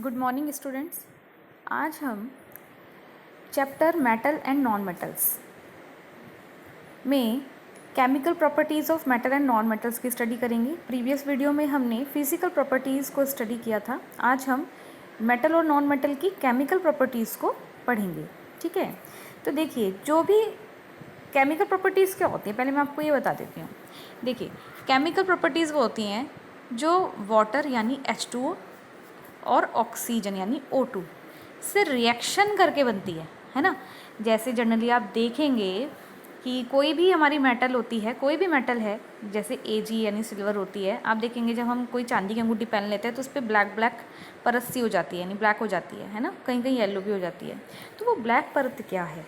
Good morning students. आज हम chapter metal and non metals में chemical properties of metal and non metals की study करेंगे। Previous video में हमने फिजिकल प्रॉपर्टीज़ को स्टडी किया था। आज हम मेटल और नॉन मेटल की केमिकल प्रॉपर्टीज़ को पढ़ेंगे। ठीक है, तो देखिए जो भी केमिकल प्रॉपर्टीज़ क्या होती हैं पहले मैं आपको ये बता देती हूँ। देखिए केमिकल प्रॉपर्टीज़ वो होती हैं जो वाटर यानी H2O और ऑक्सीजन यानी O2 से रिएक्शन करके बनती है ना। जैसे जनरली आप देखेंगे कि कोई भी हमारी मेटल होती है, कोई भी मेटल है, जैसे Ag यानी सिल्वर होती है, आप देखेंगे जब हम कोई चांदी की अंगूठी पहन लेते हैं तो उस पर ब्लैक ब्लैक परत सी हो जाती है, यानी ब्लैक हो जाती है ना, कहीं कहीं येलो भी हो जाती है। तो वो ब्लैक परत क्या है?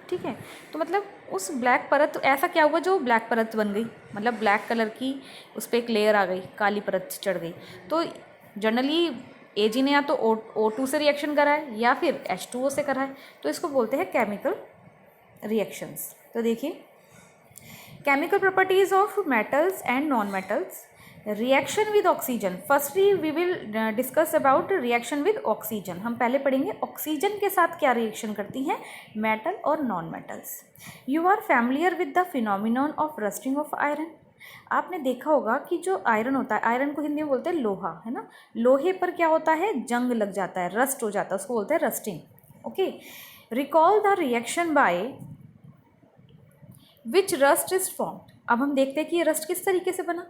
ठीक है, तो मतलब उस ब्लैक परत, ऐसा क्या हुआ जो ब्लैक परत बन गई, मतलब ब्लैक कलर की उस पर एक लेयर आ गई, काली परत चढ़ गई। तो जनरली Ag ने या तो O2 से रिएक्शन करा है या फिर H2O से करा है, तो इसको बोलते हैं केमिकल रिएक्शंस। तो देखिए chemical properties of metals and non metals. Reaction with oxygen, firstly we will discuss about reaction with oxygen. हम पहले पढ़ेंगे ऑक्सीजन के साथ क्या रिएक्शन करती हैं मेटल और non metals. You are familiar with the phenomenon of rusting of iron. आपने देखा होगा कि जो आयरन होता है, आयरन को हिंदी में बोलते हैं लोहा, है ना। लोहे पर क्या होता है, जंग लग जाता है, रस्ट हो जाता है, उसको बोलते हैं rusting. Okay, recall the reaction by which rust is formed. अब हम देखते हैं कि ये रस्ट किस तरीके से बना।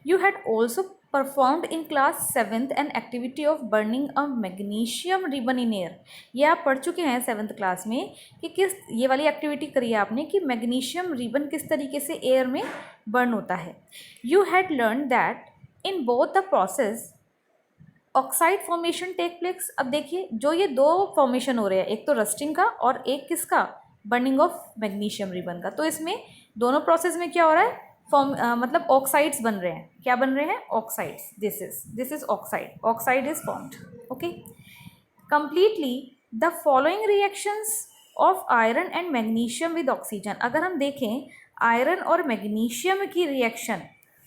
You had also performed in class 7th an activity of burning a magnesium ribbon in air. ये आप पढ़ चुके हैं 7th क्लास में कि किस ये वाली एक्टिविटी करी है आपने कि मैग्नीशियम रिबन किस तरीके से एयर में बर्न होता है। You had learn that in both the process oxide formation take place. अब देखिए जो ये दो फॉर्मेशन हो रहे हैं, एक तो रस्टिंग का और एक किसका, बर्निंग ऑफ मैग्नीशियम रिबन का। तो इसमें दोनों प्रोसेस में क्या हो रहा है, मतलब ऑक्साइड्स बन रहे हैं। क्या बन रहे हैं, oxides. This is oxide, oxide is formed. Okay, completely the following reactions of iron and magnesium with oxygen. अगर हम देखें आयरन और मैग्नीशियम की रिएक्शन,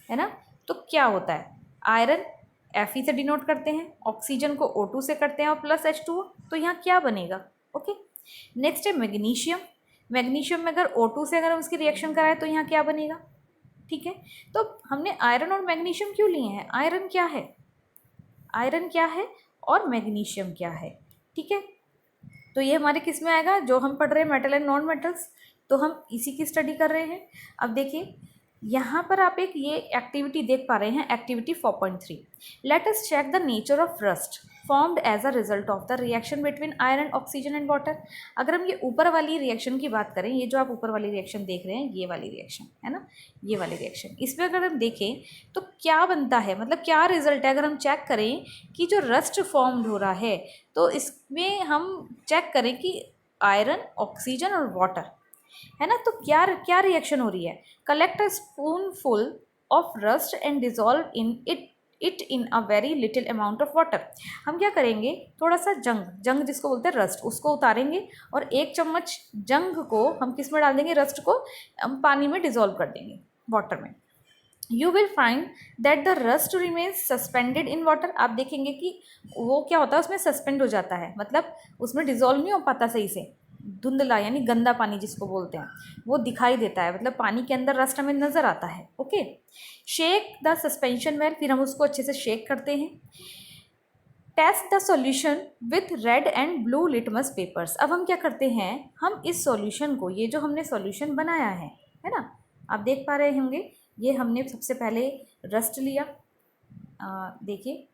है ना, तो क्या होता है, आयरन Fe से डिनोट करते हैं, ऑक्सीजन को O2 से करते हैं और प्लस H2O। तो यहाँ क्या बनेगा, ओके। नेक्स्ट है मैग्नीशियम। मैग्नीशियम में अगर O2 से अगर हम उसकी रिएक्शन कराएं तो यहाँ क्या बनेगा। ठीक है, तो हमने आयरन और मैग्नीशियम क्यों लिए हैं, आयरन क्या है, आयरन क्या है और मैग्नीशियम क्या है। ठीक है, तो ये हमारे किस में आएगा, जो हम पढ़ रहे हैं मेटल एंड नॉन मेटल्स, तो हम इसी की स्टडी कर रहे हैं। अब देखिए यहाँ पर आप एक ये एक्टिविटी देख पा रहे हैं, activity 4.3। Let us check the nature of rust formed as a result of the reaction between iron, oxygen and water. अगर हम ये ऊपर वाली रिएक्शन की बात करें, ये जो आप ऊपर वाली रिएक्शन देख रहे हैं, ये वाली रिएक्शन है ना, ये वाली रिएक्शन, इसमें अगर हम देखें तो क्या बनता है, मतलब क्या रिजल्ट है। अगर हम चेक करें कि जो रस्ट फॉर्म्ड हो रहा है, तो इसमें हम चेक करें कि आयरन, ऑक्सीजन और वाटर, है ना, तो क्या क्या रिएक्शन हो रही है। Collect a spoon full of rust and dissolve in it in a very little amount of water. हम क्या करेंगे, थोड़ा सा जंग जिसको बोलते हैं रस्ट, उसको उतारेंगे और 1 चम्मच जंग को हम किस में डाल देंगे, रस्ट को हम पानी में डिजॉल्व कर देंगे, वाटर में। You will find that the rust remains suspended in water. आप देखेंगे कि वो क्या होता है, उसमें सस्पेंड हो जाता है, मतलब उसमें डिजॉल्व नहीं हो पाता सही से, धुंधला यानी गंदा पानी जिसको बोलते हैं वो दिखाई देता है, मतलब पानी के अंदर रस्ट हमें नज़र आता है। Okay, shake the suspension well, फिर हम उसको अच्छे से शेक करते हैं। Test the solution with red and blue litmus papers. अब हम क्या करते हैं, हम इस सॉल्यूशन को, ये जो हमने सॉल्यूशन बनाया है ना, आप देख पा रहे होंगे, ये हमने सबसे पहले रस्ट लिया। देखिए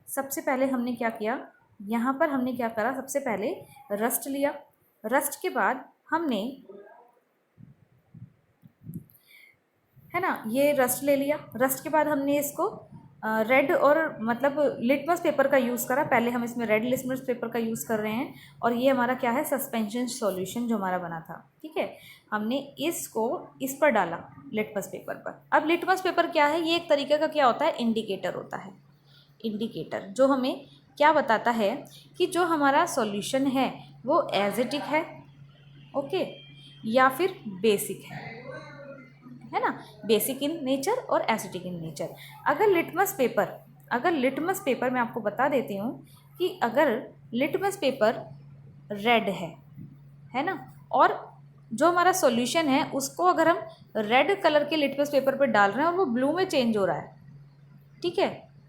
सबसे पहले हमने क्या किया, यहाँ पर हमने क्या करा, सबसे पहले रस्ट लिया। रस्ट के बाद हमने, है ना, ये रस्ट ले लिया। रस्ट के बाद हमने इसको रेड और मतलब लिटमस पेपर का यूज़ करा। पहले हम इसमें रेड लिटमस पेपर का यूज़ कर रहे हैं और ये हमारा क्या है, सस्पेंशन सॉल्यूशन जो हमारा बना था। ठीक है, हमने इसको इस पर डाला, लिटमस पेपर पर। अब लिटमस पेपर क्या है, ये एक तरीके का क्या होता है, इंडिकेटर होता है। इंडिकेटर जो हमें क्या बताता है कि जो हमारा सॉल्यूशन है वो एसिडिक है, ओके, या फिर बेसिक है ना, बेसिक इन नेचर और एसिडिक इन नेचर। अगर लिटमस पेपर मैं आपको बता देती हूँ कि अगर लिटमस पेपर रेड है ना, और जो हमारा सॉल्यूशन है उसको अगर हम रेड कलर के लिटमस पेपर पे डाल रहे हैं और वो ब्लू में चेंज हो रहा है, ठीक है,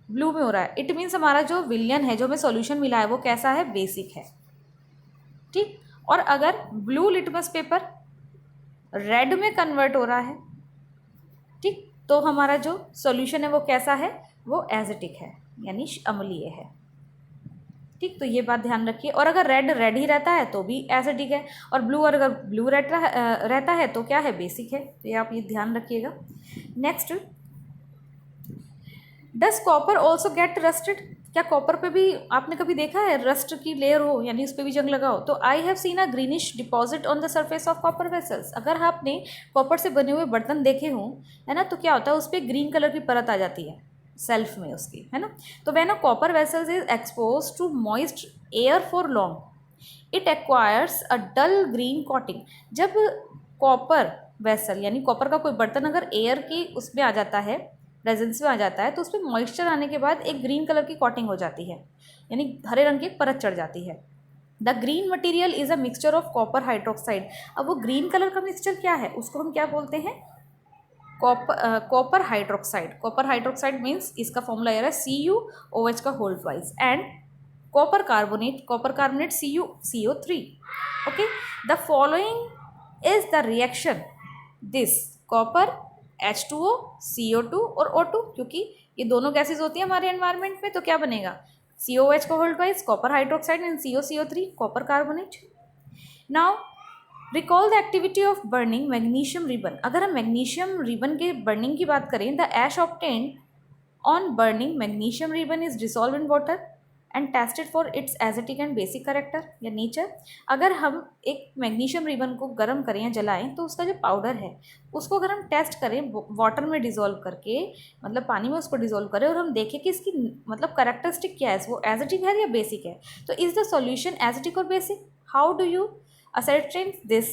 ब्लू में हो रहा है, इट मीन्स हमारा जो विलियन है, जो हमें सॉल्यूशन मिला है, वो कैसा है, बेसिक है, ठीक। और अगर ब्लू लिटमस पेपर रेड में कन्वर्ट हो रहा है, ठीक, तो हमारा जो सॉल्यूशन है वो कैसा है, वो एसिटिक है, यानी अम्लीय है, ठीक। तो ये बात ध्यान रखिए। और अगर रेड रेड ही रहता है तो भी एसिडिक है, और ब्लू अगर ब्लू रहता है तो क्या है, बेसिक है। तो ये आप ये ध्यान रखिएगा। नेक्स्ट, डस कॉपर ऑल्सो गेट रस्टेड? क्या कॉपर पे भी आपने कभी देखा है रस्ट की लेयर हो, यानी उस पर भी जंग लगा हो? तो I have seen a greenish deposit on the surface of copper vessels. अगर आपने कॉपर से बने हुए बर्तन देखे हों, है ना, तो क्या होता है, उस पर ग्रीन कलर की परत आ जाती है सेल्फ में उसकी, है ना। तो when a copper vessels is expose to moist air for long it acquires a dull green coating. जब कॉपर वेसल यानी कॉपर का कोई बर्तन अगर एयर की उसमें आ जाता है, प्रेजेंस में आ जाता है, तो उस पर मॉइस्चर आने के बाद एक ग्रीन कलर की कॉटिंग हो जाती है, यानी हरे रंग की एक परत चढ़ जाती है। The green material is a mixture of copper hydroxide. अब वो ग्रीन कलर का मिक्सचर क्या है, उसको हम क्या बोलते हैं, copper hydroxide. Copper hydroxide means इसका फॉर्मूला ये है CuOH का whole twice, and copper carbonate CuCO3। Okay, the following is the reaction this copper H2O CO2 और O2, क्योंकि ये दोनों गैसेज होती है हमारे एनवायरनमेंट में, तो क्या बनेगा, COOH का whole twice copper hydroxide and COCO3 copper carbonate. Now recall the activity of burning magnesium ribbon. अगर हम मैग्नीशियम रिबन के बर्निंग की बात करें, the ash obtained on burning magnesium ribbon is dissolve in water and tested for its acidic and basic character या नेचर। अगर हम एक मैग्नीशियम रिबन को गर्म करें या जलाएं, तो उसका जो पाउडर है उसको अगर हम टेस्ट करें वाटर में डिसॉल्व करके, मतलब पानी में उसको डिसॉल्व करें, और हम देखें कि इसकी मतलब करेक्टरिस्टिक क्या है, वो एसिटिक है या बेसिक है, तो इज द सॉल्यूशन एसिटिक और basic? How do you ascertain this?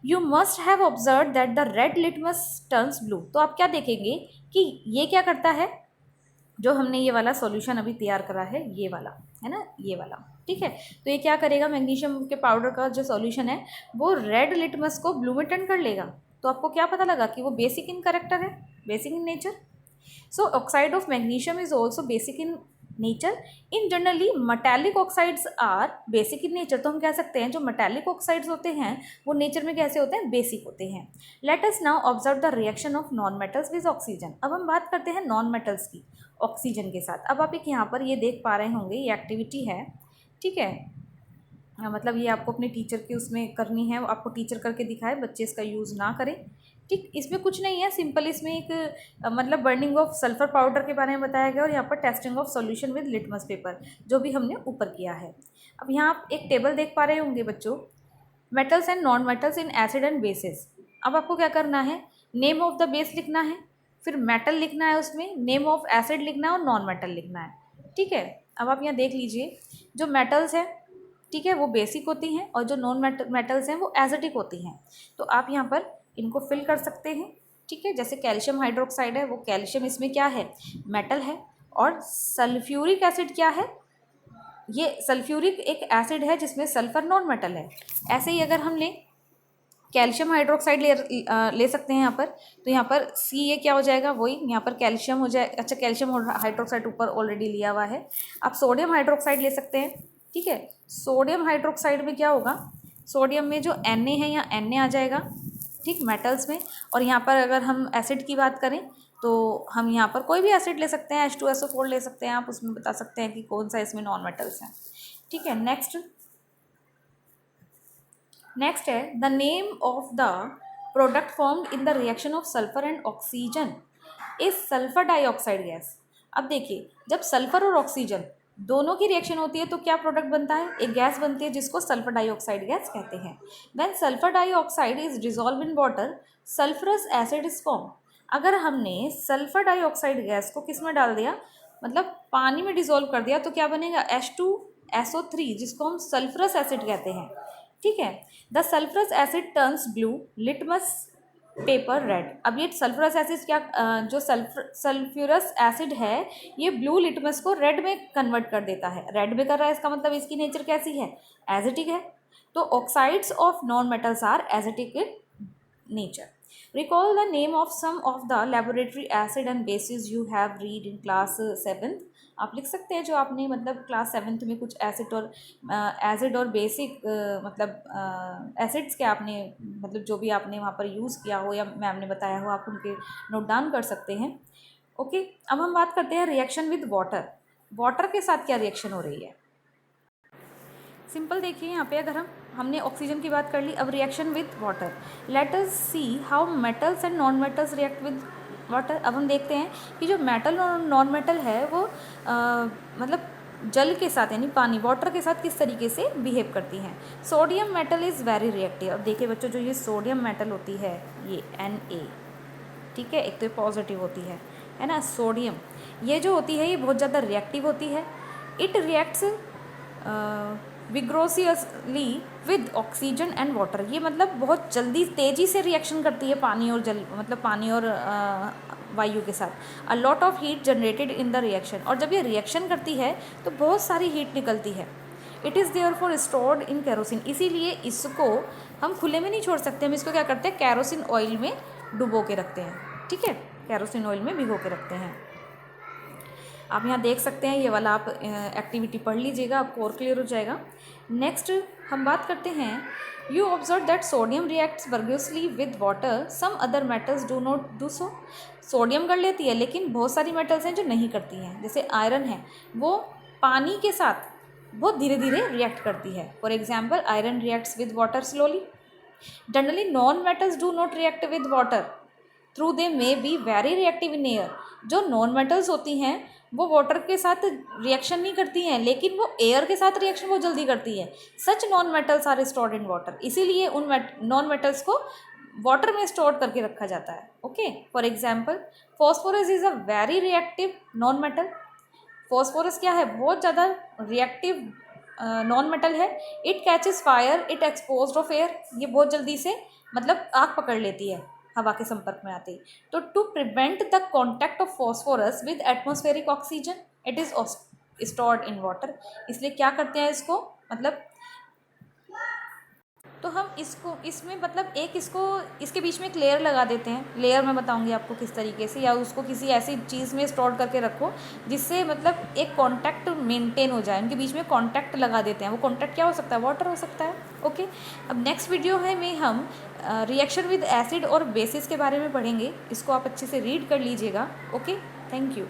You must have observed that the red litmus turns blue। तो आप क्या देखेंगे कि ये क्या करता है, जो हमने ये वाला सॉल्यूशन अभी तैयार करा है, ये वाला है ना, ये वाला, ठीक है। तो ये क्या करेगा, मैग्नीशियम के पाउडर का जो सॉल्यूशन है वो रेड लिटमस को ब्लू में टर्न कर लेगा। तो आपको क्या पता लगा कि वो बेसिक इन करेक्टर है, basic in nature. So oxide of magnesium is also basic in nature. In generally metallic oxides are basic in nature. तो हम कह सकते हैं जो मेटालिक ऑक्साइड्स होते हैं वो नेचर में कैसे होते हैं, बेसिक होते हैं। Let us now observe the reaction of non metals with oxygen. अब हम बात करते हैं नॉन मेटल्स की ऑक्सीजन के साथ। अब आप एक यहाँ पर ये देख पा रहे होंगे, ये एक्टिविटी है, ठीक है, मतलब ये आपको अपने टीचर के उसमें करनी है, आपको टीचर करके दिखाए, बच्चे इसका यूज़ ना करें, ठीक। इसमें कुछ नहीं है, सिंपल इसमें एक मतलब बर्निंग ऑफ सल्फर पाउडर के बारे में बताया गया, और यहाँ पर testing of solution with litmus paper, जो भी हमने ऊपर किया है। अब यहाँ आप एक टेबल देख पा रहे होंगे बच्चों, metals and non metals in acid and bases. अब आपको क्या करना है, नेम ऑफ द बेस लिखना है, फिर मेटल लिखना है, उसमें नेम ऑफ एसिड लिखना है और नॉन मेटल लिखना है, ठीक है। अब आप यहाँ देख लीजिए, जो मेटल्स हैं, ठीक है, वो बेसिक होती हैं, और जो नॉन मेटल्स हैं वो एसिडिक होती हैं। तो आप यहाँ पर इनको फिल कर सकते हैं, ठीक है। जैसे कैल्शियम हाइड्रोक्साइड है, वो कैल्शियम इसमें क्या है, मेटल है। और सल्फ्यूरिक एसिड क्या है, ये सल्फ्यूरिक एक एसिड है जिसमें सल्फर नॉन मेटल है। ऐसे ही अगर हम लें कैल्शियम हाइड्रोक्साइड ले सकते हैं यहाँ पर, तो यहाँ पर सी ये क्या हो जाएगा, वही यहाँ पर कैल्शियम हो जाए, अच्छा कैल्शियम हाइड्रोक्साइड ऊपर ऑलरेडी लिया हुआ है। आप सोडियम हाइड्रोक्साइड ले सकते हैं, ठीक है। सोडियम हाइड्रोक्साइड में क्या होगा, सोडियम में जो Na है यहाँ Na आ जाएगा, ठीक, मेटल्स में। और यहाँ पर अगर हम एसिड की बात करें तो हम यहाँ पर कोई भी एसिड ले सकते हैं, H2SO4 ले सकते हैं, आप उसमें बता सकते हैं कि कौन सा इसमें नॉन मेटल्स हैं, ठीक है। नेक्स्ट है the name of the product formed in the reaction of sulphur and oxygen is sulphur dioxide gas. अब देखिए, जब सल्फर और ऑक्सीजन दोनों की रिएक्शन होती है तो क्या प्रोडक्ट बनता है, एक गैस बनती है जिसको सल्फर डाइऑक्साइड गैस कहते हैं। When sulphur dioxide is dissolve in water sulphurous acid is form. अगर हमने सल्फर डाइऑक्साइड गैस को किस में डाल दिया, मतलब पानी में डिसॉल्व कर दिया, तो क्या बनेगा, H2SO3, जिसको हम सल्फरस एसिड कहते हैं, ठीक है। The sulphurous asset turns blue litmus paper red. अब ये सल्फ्यूरस एसिड क्या जो सल्फ्यूरस एसिड है ये ब्लू लिटमस को रेड में कन्वर्ट कर देता है। रेड में कर रहा है इसका मतलब इसकी नेचर कैसी है, एसिडिक है। तो oxides of non metals are acidic in nature. Recall the name of some of the laboratory acid and bases you have read in class 7th। आप लिख सकते हैं जो आपने मतलब क्लास 7th में कुछ एसिड और बेसिक मतलब एसिड्स के आपने मतलब जो भी आपने वहाँ पर यूज़ किया हो या मैम ने बताया हो आप उनके नोट डाउन कर सकते हैं। ओके, अब हम बात करते हैं रिएक्शन विद वाटर। वाटर के साथ क्या रिएक्शन हो रही है। सिंपल देखिए यहाँ पे अगर हमने ऑक्सीजन की बात कर ली, अब reaction with water. Let us see how metals and non metals react with water. अब हम देखते हैं कि जो मेटल और नॉन मेटल है वो मतलब जल के साथ यानी पानी वाटर के साथ किस तरीके से बिहेव करती हैं। Sodium metal is very reactive. अब देखिए बच्चों जो ये सोडियम मेटल होती है ये Na, ठीक है, एक तो पॉजिटिव होती है ना। सोडियम ये जो होती है ये बहुत ज़्यादा रिएक्टिव होती है। It reacts vigorously with oxygen and water. ये मतलब बहुत जल्दी तेज़ी से रिएक्शन करती है पानी और जल मतलब पानी और वायु के साथ। A lot of heat generated in the reaction. और जब ये रिएक्शन करती है तो बहुत सारी हीट निकलती है। It is therefore stored in kerosene. इसीलिए इसको हम खुले में नहीं छोड़ सकते, हम इसको क्या करते हैं कैरोसिन ऑयल में डुबो के रखते हैं, ठीक है, कैरोसिन ऑयल में भिगो के रखते हैं। आप यहाँ देख सकते हैं ये वाला आप एक्टिविटी पढ़ लीजिएगा, आपको और क्लियर हो जाएगा। नेक्स्ट हम बात करते हैं, you observe that sodium reacts vigorously with water, some other metals do not do so. Sodium कर लेती है लेकिन बहुत सारी मेटल्स हैं जो नहीं करती हैं। जैसे आयरन है वो पानी के साथ बहुत धीरे धीरे रिएक्ट करती है। For example iron reacts with water slowly. Generally non metals do not react with water through they may be very reactive in air. जो नॉन मेटल्स होती हैं वो वाटर के साथ रिएक्शन नहीं करती हैं लेकिन वो एयर के साथ रिएक्शन बहुत जल्दी करती है। Such non metals are stored in water. इसीलिए उन नॉन मेटल्स को वाटर में स्टोर करके रखा जाता है। Okay, for example phosphorus is a very reactive non metal. Phosphorus क्या है, बहुत ज़्यादा रिएक्टिव नॉन मेटल है। It catches fire, it exposed of air. ये बहुत जल्दी से मतलब आग पकड़ लेती है हवा के संपर्क में आते ही। तो to prevent the contact of phosphorus with atmospheric oxygen it is stored in water. इसलिए क्या करते हैं इसको मतलब तो हम इसको इसमें मतलब एक इसको इसके बीच में एक लेयर लगा देते हैं। लेयर मैं बताऊंगी आपको किस तरीके से, या उसको किसी ऐसी चीज़ में स्टोर करके रखो जिससे मतलब एक कांटेक्ट मेंटेन हो जाए। उनके बीच में कांटेक्ट लगा देते हैं। वो कांटेक्ट क्या हो सकता है, वाटर हो सकता है। ओके, अब नेक्स्ट वीडियो है में हम रिएक्शन विद एसिड और बेसिस के बारे में पढ़ेंगे। इसको आप अच्छे से रीड कर लीजिएगा। Okay, thank you.